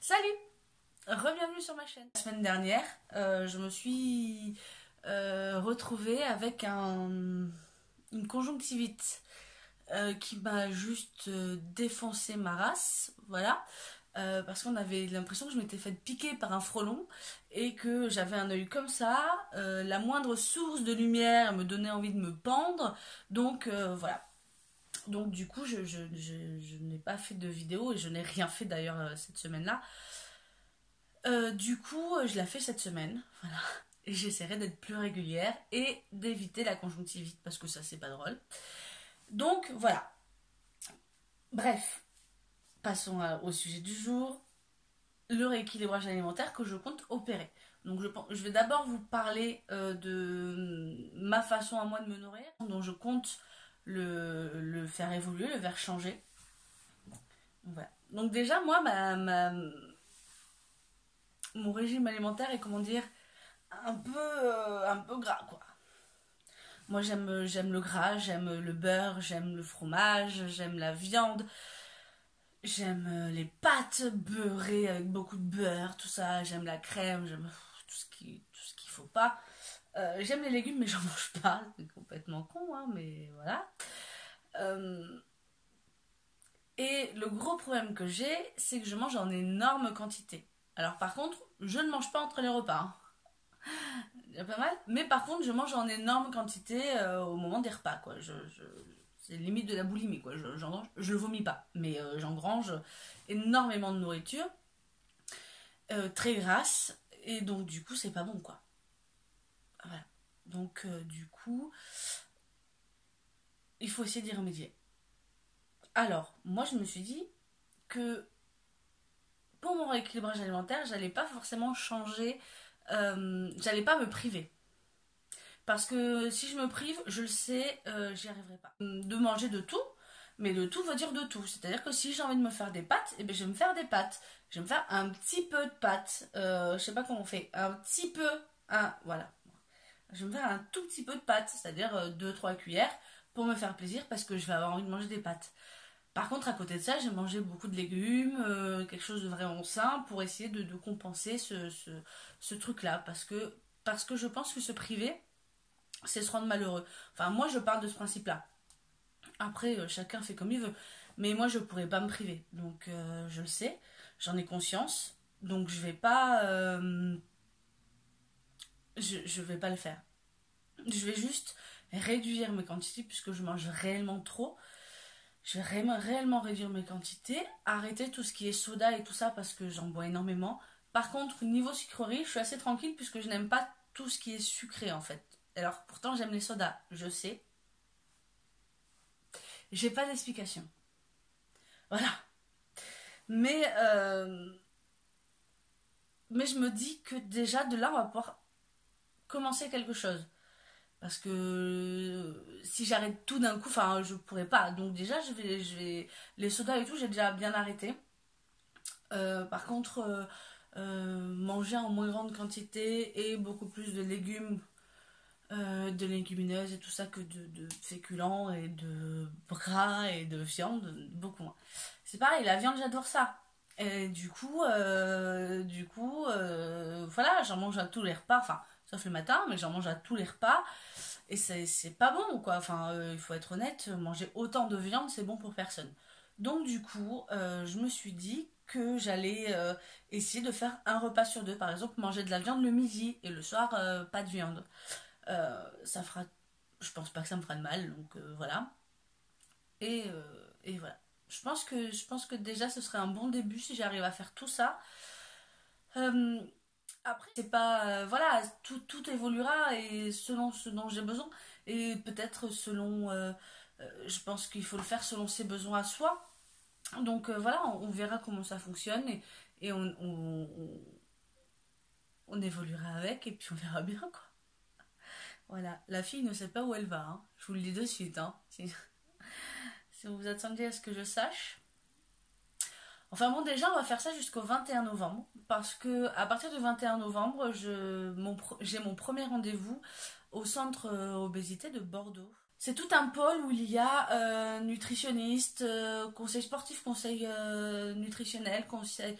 Salut! Re-bienvenue sur ma chaîne. La semaine dernière, je me suis retrouvée avec une conjonctivite qui m'a juste défoncé ma race, voilà. Parce qu'on avait l'impression que je m'étais fait piquer par un frelon et que j'avais un œil comme ça. La moindre source de lumière me donnait envie de me pendre. Donc voilà. Donc du coup, je n'ai pas fait de vidéo et je n'ai rien fait d'ailleurs cette semaine-là. Du coup, je la fais cette semaine, voilà. Et j'essaierai d'être plus régulière et d'éviter la conjonctivite parce que ça, c'est pas drôle. Donc voilà. Bref, passons au sujet du jour, le rééquilibrage alimentaire que je compte opérer. Donc je vais d'abord vous parler de ma façon à moi de me nourrir, dont je compte le faire évoluer, le faire changer. Voilà. Donc déjà, moi, mon régime alimentaire est, comment dire, un peu gras, quoi. Moi, j'aime le gras, j'aime le beurre, j'aime le fromage, j'aime la viande, j'aime les pâtes beurrées avec beaucoup de beurre, tout ça, j'aime la crème, j'aime tout ce qu'il faut pas. J'aime les légumes, mais j'en mange pas, c'est complètement con, hein, mais voilà. Euh, et le gros problème que j'ai, c'est que je mange en énorme quantité. Alors par contre, je ne mange pas entre les repas, hein. Il y a pas mal. Mais par contre, je mange en énorme quantité au moment des repas, quoi. C'est limite de la boulimie, quoi. Je le vomis pas, mais j'engrange énormément de nourriture, très grasse, et donc du coup, c'est pas bon, quoi. Voilà. Donc du coup, il faut essayer d'y remédier. Alors, moi, je me suis dit que pour mon rééquilibrage alimentaire, j'allais pas forcément changer, j'allais pas me priver. Parce que si je me prive, je le sais, j'y arriverai pas. De manger de tout, mais de tout veut dire de tout. C'est-à-dire que si j'ai envie de me faire des pâtes, eh ben je vais me faire des pâtes. Je vais me faire un petit peu de pâtes. Je sais pas comment on fait. Un petit peu. Voilà. Je vais me faire un tout petit peu de pâtes, c'est-à-dire 2-3 cuillères pour me faire plaisir parce que je vais avoir envie de manger des pâtes. Par contre, à côté de ça, j'ai mangé beaucoup de légumes, quelque chose de vraiment sain pour essayer de compenser ce truc-là. Parce que je pense que se priver, c'est se rendre malheureux. Enfin, moi, je parle de ce principe-là. Après, chacun fait comme il veut. Mais moi, je pourrais pas me priver. Donc, je le sais, j'en ai conscience. Donc, je vais pas, je vais pas le faire. Je vais juste réduire mes quantités puisque je mange réellement trop. Je vais réellement réduire mes quantités, arrêter tout ce qui est soda et tout ça parce que j'en bois énormément. Par contre, niveau sucrerie, je suis assez tranquille puisque je n'aime pas tout ce qui est sucré en fait. Alors pourtant j'aime les sodas, je sais. J'ai pas d'explication. Voilà. Mais, mais je me dis que déjà de là on va pouvoir commencer quelque chose. Parce que si j'arrête tout d'un coup, enfin je pourrais pas. Donc déjà les sodas et tout j'ai déjà bien arrêté. Par contre, manger en moins grande quantité et beaucoup plus de légumineuses et tout ça que de féculents et de gras et de viande, beaucoup moins. C'est pareil, la viande j'adore ça. Et voilà, j'en mange à tous les repas, enfin, sauf le matin, mais j'en mange à tous les repas. Et c'est pas bon, quoi. Enfin, il faut être honnête, manger autant de viande, c'est bon pour personne. Donc, du coup, je me suis dit que j'allais essayer de faire un repas sur deux. Par exemple, manger de la viande le midi et le soir, pas de viande. Ça fera. Je pense pas que ça me fera de mal, donc voilà. Et voilà. Je pense que déjà ce serait un bon début si j'arrive à faire tout ça. Euh, Après, c'est pas. Voilà, tout évoluera et selon ce dont j'ai besoin. Et peut-être selon. Je pense qu'il faut le faire selon ses besoins à soi. Donc voilà, on verra comment ça fonctionne et on évoluera avec et puis on verra bien quoi. Voilà, la fille ne sait pas où elle va, hein. Je vous le dis de suite, hein. Si vous vous attendiez à ce que je sache. Enfin bon, déjà, on va faire ça jusqu'au 21 novembre. Parce que à partir du 21 novembre, j'ai mon premier rendez-vous au centre obésité de Bordeaux. C'est tout un pôle où il y a nutritionniste, conseil sportif, conseil nutritionnel, conseil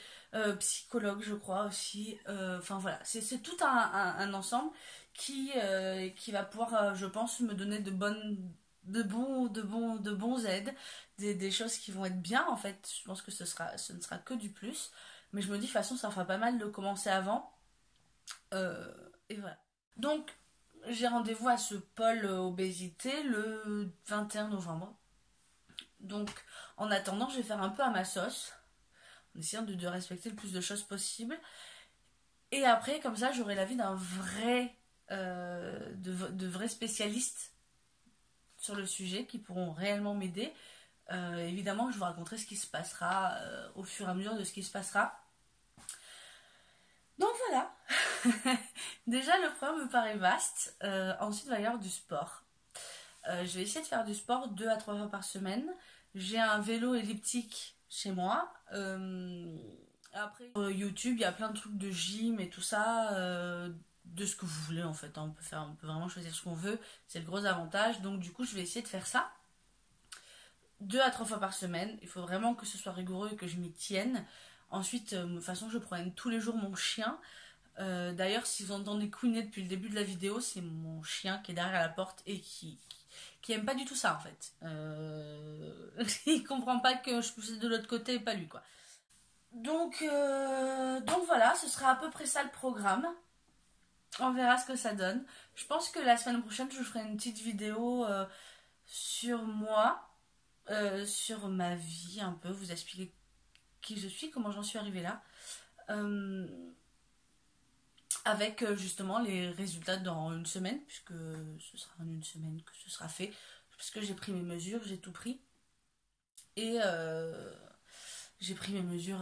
psychologue, je crois aussi. Enfin voilà, c'est tout un ensemble qui va pouvoir, je pense, me donner de bons aides, des choses qui vont être bien en fait. Je pense que ce ne sera que du plus. Mais je me dis, de toute façon, ça fera pas mal de commencer avant. Et voilà. Donc, j'ai rendez-vous à ce pôle obésité le 21 novembre. Donc, en attendant, je vais faire un peu à ma sauce, en essayant de respecter le plus de choses possible. Et après, comme ça, j'aurai l'avis d'un vrai, de vrais spécialistes sur le sujet qui pourront réellement m'aider. Évidemment, je vous raconterai ce qui se passera au fur et à mesure de ce qui se passera. Donc voilà. Déjà, le programme me paraît vaste. Ensuite, il va y avoir du sport. Je vais essayer de faire du sport 2 à 3 fois par semaine. J'ai un vélo elliptique chez moi. Après, sur YouTube, il y a plein de trucs de gym et tout ça. De ce que vous voulez en fait, hein. On peut vraiment choisir ce qu'on veut. C'est le gros avantage. Donc du coup, je vais essayer de faire ça 2 à 3 fois par semaine. Il faut vraiment que ce soit rigoureux et que je m'y tienne. Ensuite, de toute façon, je promène tous les jours mon chien. D'ailleurs, si vous entendez couiner depuis le début de la vidéo, c'est mon chien qui est derrière la porte et qui aime pas du tout ça en fait. Il comprend pas que je pousse de l'autre côté et pas lui quoi. Donc voilà, ce sera à peu près ça le programme. On verra ce que ça donne. Je pense que la semaine prochaine, je vous ferai une petite vidéo sur moi, sur ma vie un peu, vous expliquer qui je suis, comment j'en suis arrivée là. Euh, Avec justement les résultats dans une semaine, puisque ce sera en une semaine que ce sera fait, puisque j'ai pris mes mesures, j'ai tout pris. Et j'ai pris mes mesures,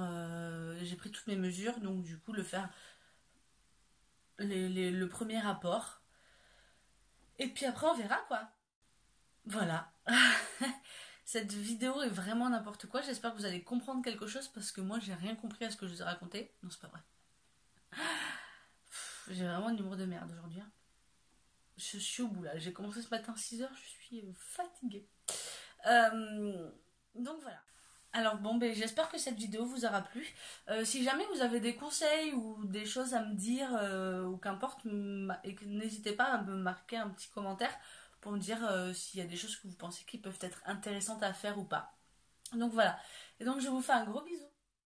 j'ai pris toutes mes mesures, donc du coup le faire le premier rapport. Et puis après on verra quoi. Voilà. Cette vidéo est vraiment n'importe quoi. J'espère que vous allez comprendre quelque chose parce que moi j'ai rien compris à ce que je vous ai raconté. Non, c'est pas vrai. J'ai vraiment un humour de merde aujourd'hui, hein. Je suis au bout là. J'ai commencé ce matin à 6 heures, je suis fatiguée. Donc voilà. Alors bon, ben, j'espère que cette vidéo vous aura plu. Si jamais vous avez des conseils ou des choses à me dire, ou qu'importe, n'hésitez pas à me marquer un petit commentaire pour me dire s'il y a des choses que vous pensez qui peuvent être intéressantes à faire ou pas. Donc voilà. Et donc je vous fais un gros bisou.